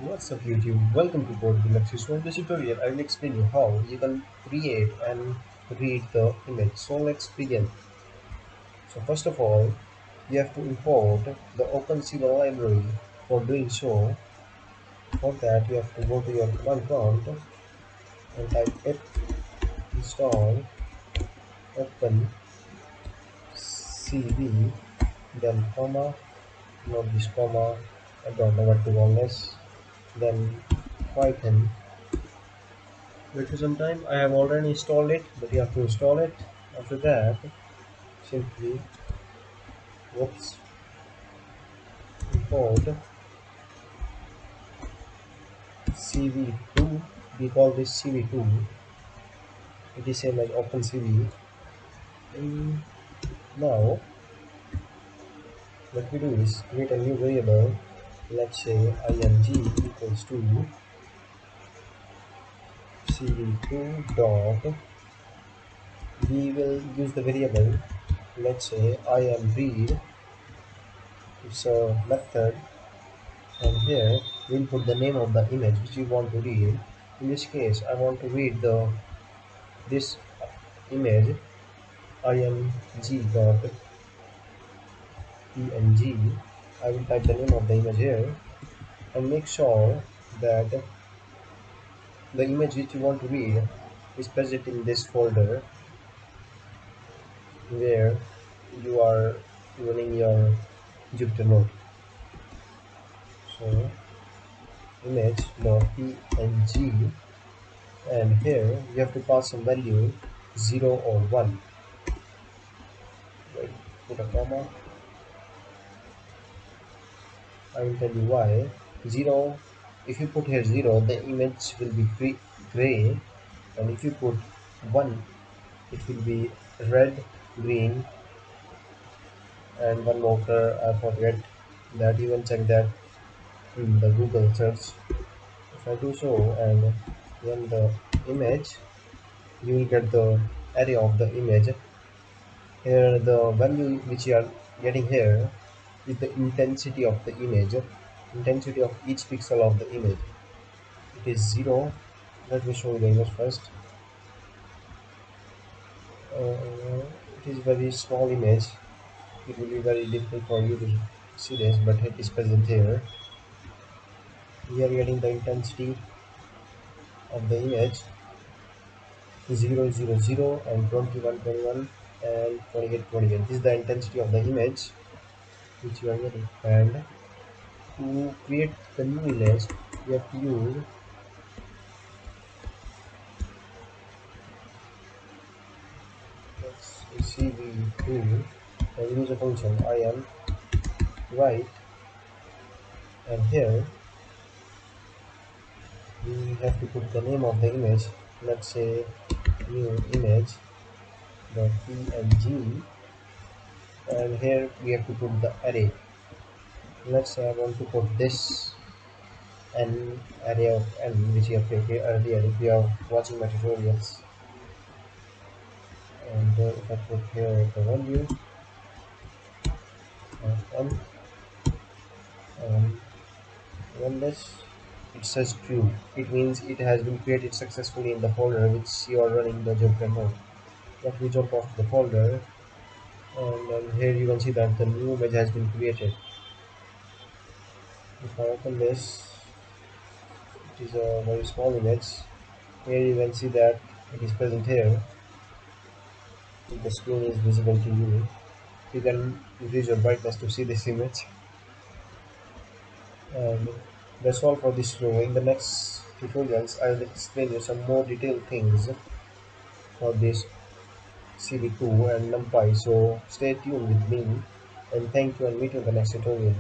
What's up YouTube? Welcome to Lakshit. So in this tutorial I will explain you how you can create and read the image. So let's begin. So first of all, you have to import the OpenCV library. For doing so, for that you have to go to your command prompt and type pip install OpenCV, then comma, not this comma, I don't know what to call this, then Python. Wait for some time. I have already installed it, but you have to install it. After that, simply whoops, import cv2. We call this cv2. It is same as OpenCV. And now, what we do is create a new variable. Let's say img equals to cv2 dot. We will use the variable. Let's say imread. It's a method, and here we'll put the name of the image which we want to read. In this case I want to read the this image img.png. I will type the name of the image here and make sure that the image which you want to read is present in this folder where you are running your Jupyter node. So image.png, and here you have to pass some value 0 or 1. Wait, put a comma. I will tell you why. 0, if you put here 0, the image will be gray, and if you put 1, it will be red, green, and one more color I forget that. You can check that in the Google search. If I do so and run the image, you will get the array of the image. Here the value which you are getting here is the intensity of the image, intensity of each pixel of the image. It is 0. Let me show you the image first. It is very small image. It will be very difficult for you to see this, but it is present here. We are getting the intensity of the image 0, 0, 0 and 21, 21 and 28, 28. This is the intensity of the image which you are getting. And to create the new image, you have to use cv2 and use a function I am right, and here we have to put the name of the image. Let's say new image dot png, and here we have to put the array. Let's say I want to put this an array of n which you have created earlier if you are watching my tutorials. And if I put here the value of n and run this, it says true. It means it has been created successfully in the folder which you are running the job node. Let me jump off the folder, and then here you can see that the new image has been created. If I open this, it is a very small image. Here you can see that it is present here. If the screen is visible to you, you can increase your brightness to see this image. And that's all for this tutorial. In the next tutorials I will explain you some more detailed things for this cv2 and numpy. So stay tuned with me, and thank you, and meet you in the next tutorial.